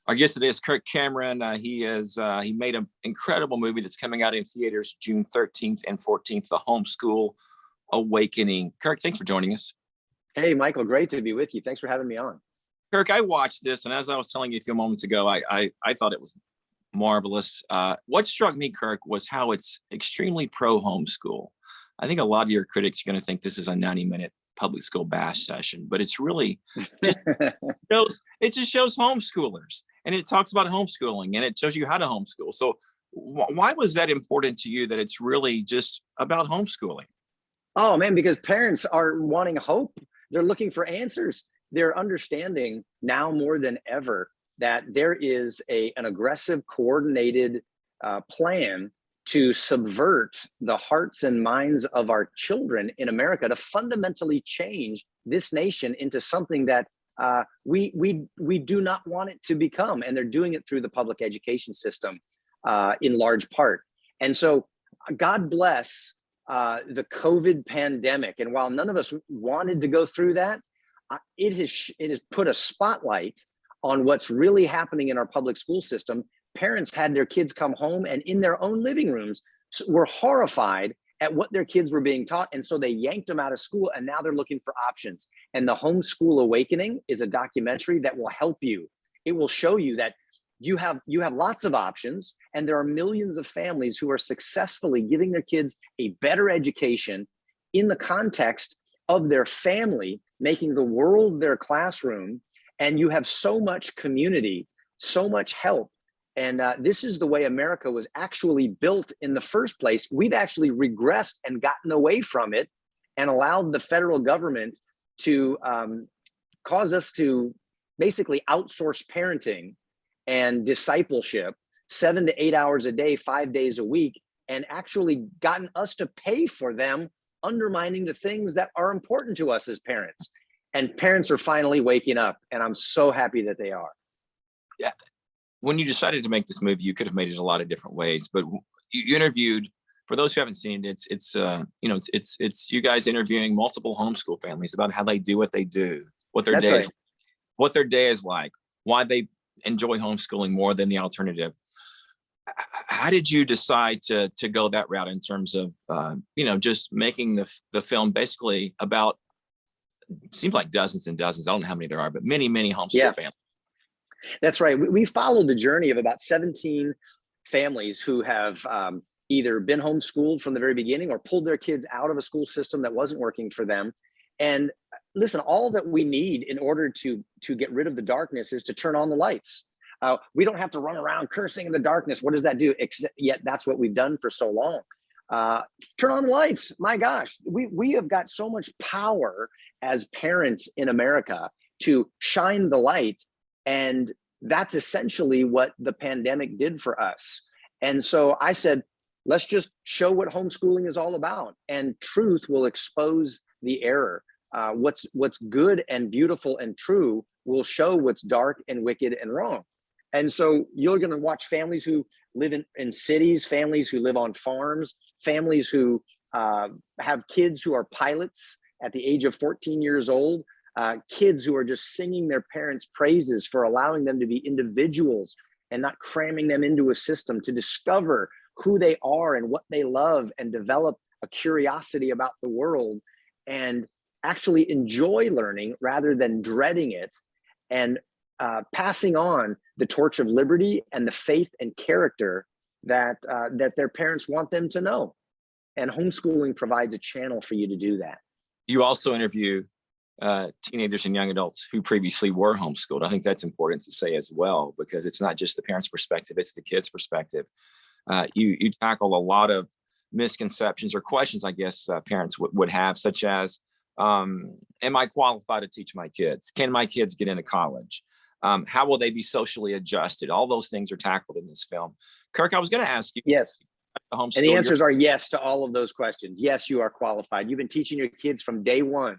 Our guest today is Kirk Cameron. He made an incredible movie that's coming out in theaters June 13th and 14th, The Homeschool Awakening. Kirk, thanks for joining us. Hey, Michael, great to be with you. Thanks for having me on. Kirk, I watched this, and as I was telling you a few moments ago, I thought it was marvelous. What struck me, Kirk, was how it's extremely pro-homeschool. I think a lot of your critics are going to think this is a 90-minute public school bash session, but it's really just shows homeschoolers, and it talks about homeschooling, and it shows you how to homeschool. So why was that important to you, that it's really just about homeschooling? Oh man, because parents are wanting hope. They're looking for answers. They're understanding now more than ever that there is an aggressive, coordinated plan to subvert the hearts and minds of our children in America, to fundamentally change this nation into something that we do not want it to become. And they're doing it through the public education system in large part. And so God bless the COVID pandemic. And while none of us wanted to go through that, it has put a spotlight on what's really happening in our public school system. Parents had their kids come home and in their own living rooms were horrified at what their kids were being taught. And so they yanked them out of school, and now they're looking for options. And the Homeschool Awakening is a documentary that will help you. It will show you that you have lots of options, and there are millions of families who are successfully giving their kids a better education in the context of their family, making the world their classroom. And you have so much community, so much help. And this is the way America was actually built in the first place. We've actually regressed and gotten away from it and allowed the federal government to cause us to basically outsource parenting and discipleship 7 to 8 hours a day, 5 days a week, and actually gotten us to pay for them, undermining the things that are important to us as parents. And parents are finally waking up, and I'm so happy that they are. Yeah. When you decided to make this movie, you could have made it a lot of different ways, but you interviewed, for those who haven't seen it, it's you guys interviewing multiple homeschool families about how they do what they do, what their day is like, why they enjoy homeschooling more than the alternative. How did you decide to go that route in terms of just making the film basically about, seems like dozens and dozens, I don't know how many there are, but many homeschool families? That's right. We followed the journey of about 17 families who have either been homeschooled from the very beginning or pulled their kids out of a school system that wasn't working for them. And listen, all that we need in order to get rid of the darkness is to turn on the lights. We don't have to run around cursing in the darkness. What does that do? Yet that's what we've done for so long. Turn on the lights. My gosh, we have got so much power as parents in America to shine the light. And that's essentially what the pandemic did for us. And so I said, let's just show what homeschooling is all about, and truth will expose the error. What's good and beautiful and true will show what's dark and wicked and wrong. And so you're going to watch families who live in cities, families who live on farms, families who have kids who are pilots at the age of 14 years old, kids who are just singing their parents' praises for allowing them to be individuals and not cramming them into a system to discover who they are and what they love and develop a curiosity about the world and actually enjoy learning rather than dreading it, and passing on the torch of liberty and the faith and character that their parents want them to know. And homeschooling provides a channel for you to do that. You also interview teenagers and young adults who previously were homeschooled. I think that's important to say as well, because it's not just the parents' perspective, it's the kids' perspective. You tackle a lot of misconceptions or questions, I guess, parents would have, such as, am I qualified to teach my kids? Can my kids get into college? How will they be socially adjusted? All those things are tackled in this film. Kirk, I was going to ask you. Yes. And the answers are yes to all of those questions. Yes, you are qualified. You've been teaching your kids from day one.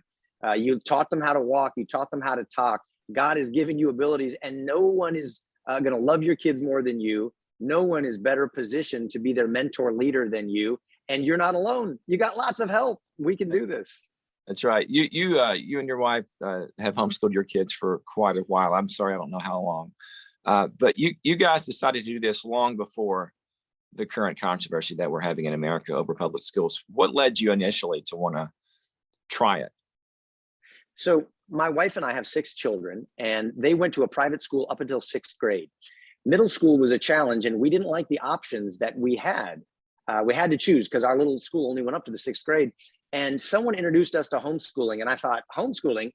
You taught them how to walk. You taught them how to talk. God has given you abilities, and no one is going to love your kids more than you. No one is better positioned to be their mentor leader than you. And you're not alone. You got lots of help. We can do this. That's right. You and your wife have homeschooled your kids for quite a while. I'm sorry, I don't know how long, But you guys decided to do this long before the current controversy that we're having in America over public schools. What led you initially to want to try it? So my wife and I have 6 children, and they went to a private school up until 6th grade. Middle school was a challenge, and we didn't like the options that we had. We had to choose because our little school only went up to the 6th grade. And someone introduced us to homeschooling, and I thought, homeschooling?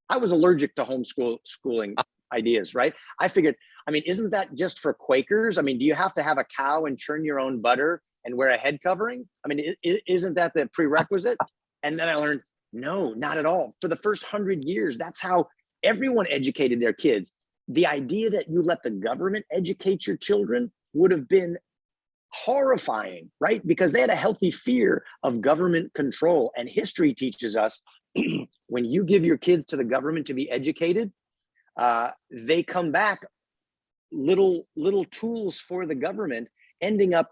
I was allergic to schooling ideas, right? I figured, I mean, isn't that just for Quakers? I mean, do you have to have a cow and churn your own butter and wear a head covering? I mean, isn't that the prerequisite? And then I learned, no, not at all. For the first 100 years, that's how everyone educated their kids. The idea that you let the government educate your children would have been horrifying, right? Because they had a healthy fear of government control. And history teaches us when you give your kids to the government to be educated, they come back little tools for the government, ending up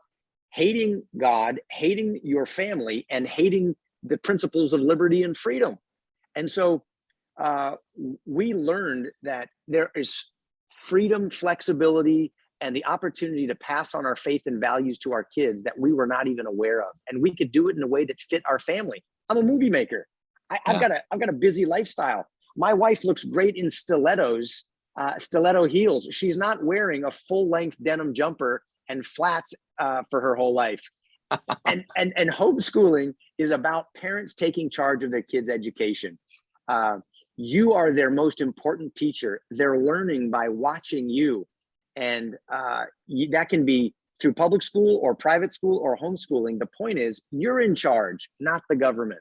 hating God, hating your family, and hating the principles of liberty and freedom. And so we learned that there is freedom, flexibility, and the opportunity to pass on our faith and values to our kids that we were not even aware of. And we could do it in a way that fit our family. I'm a movie maker. I've got a busy lifestyle. My wife looks great in stilettos, stiletto heels. She's not wearing a full-length denim jumper and flats for her whole life. and homeschooling is about parents taking charge of their kids' education. You are their most important teacher. They're learning by watching you. And that can be through public school or private school or homeschooling. The point is, you're in charge, not the government.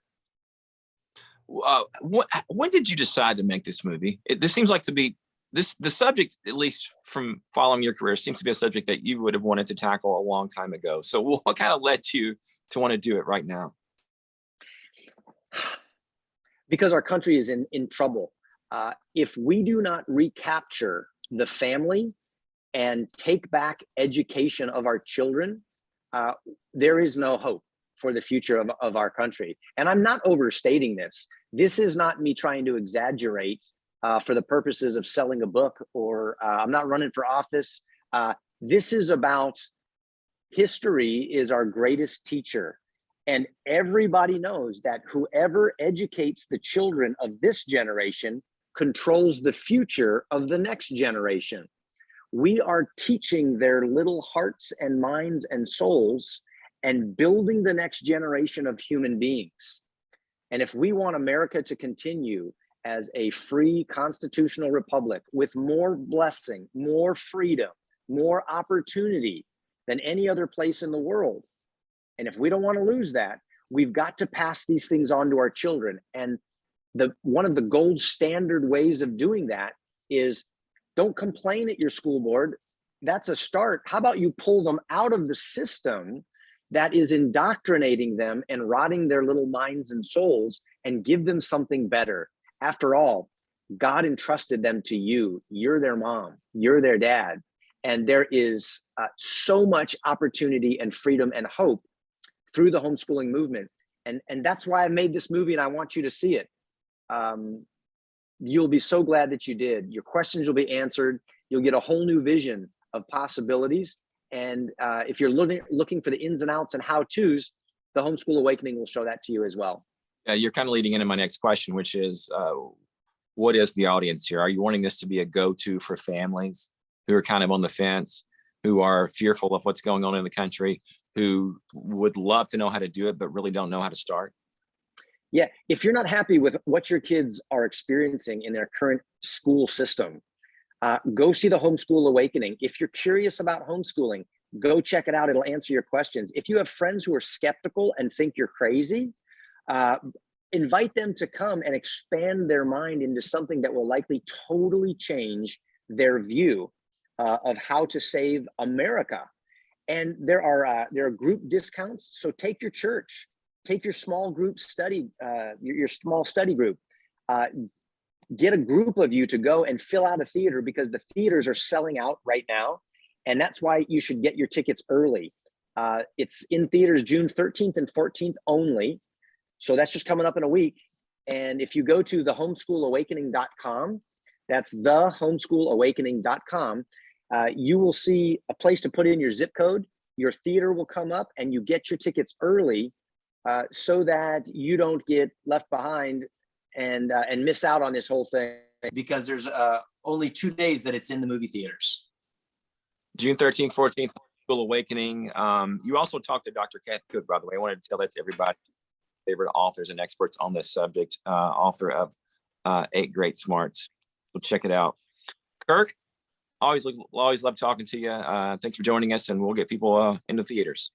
When did you decide to make this movie? This seems like to be the subject, at least from following your career, seems to be a subject that you would have wanted to tackle a long time ago. So what kind of led you to want to do it right now? Because our country is in trouble. If we do not recapture the family and take back education of our children, there is no hope for the future of our country. And I'm not overstating this. This is not me trying to exaggerate for the purposes of selling a book, or I'm not running for office. This is about history is our greatest teacher. And everybody knows that whoever educates the children of this generation controls the future of the next generation. We are teaching their little hearts and minds and souls and building the next generation of human beings. And if we want America to continue as a free constitutional republic with more blessing, more freedom, more opportunity than any other place in the world, and if we don't want to lose that, we've got to pass these things on to our children. And one of the gold standard ways of doing that is, don't complain at your school board. That's a start. How about you pull them out of the system that is indoctrinating them and rotting their little minds and souls, and give them something better? After all, God entrusted them to you. You're their mom, you're their dad. And there is so much opportunity and freedom and hope through the homeschooling movement. And that's why I made this movie, and I want you to see it. You'll be so glad that you did. Your questions will be answered. You'll get a whole new vision of possibilities. And if you're looking for the ins and outs and how-tos, the Homeschool Awakening will show that to you as well. You're kind of leading into my next question, which is, what is the audience here? Are you wanting this to be a go-to for families who are kind of on the fence, who are fearful of what's going on in the country, who would love to know how to do it, but really don't know how to start? Yeah, if you're not happy with what your kids are experiencing in their current school system, go see the Homeschool Awakening. If you're curious about homeschooling, go check it out. It'll answer your questions. If you have friends who are skeptical and think you're crazy, invite them to come and expand their mind into something that will likely totally change their view of how to save America. And there are group discounts. So take your church, take your small group study, your small study group. Get a group of you to go and fill out a theater, because the theaters are selling out right now. And that's why you should get your tickets early. It's in theaters June 13th and 14th only. So that's just coming up in a week. And if you go to thehomeschoolawakening.com, That's thehomeschoolawakening.com. You will see a place to put in your zip code. Your theater will come up, and you get your tickets early so that you don't get left behind and miss out on this whole thing. Because there's only 2 days that it's in the movie theaters. June 13th, 14th, Homeschool Awakening. You also talked to Dr. Kat Cook, by the way. I wanted to tell that to everybody. Favorite authors and experts on this subject, author of 8 Great Smarts. So check it out. Kirk, always love talking to you. Thanks for joining us, and we'll get people into theaters.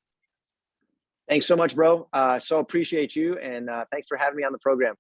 Thanks so much, bro. So appreciate you, and thanks for having me on the program.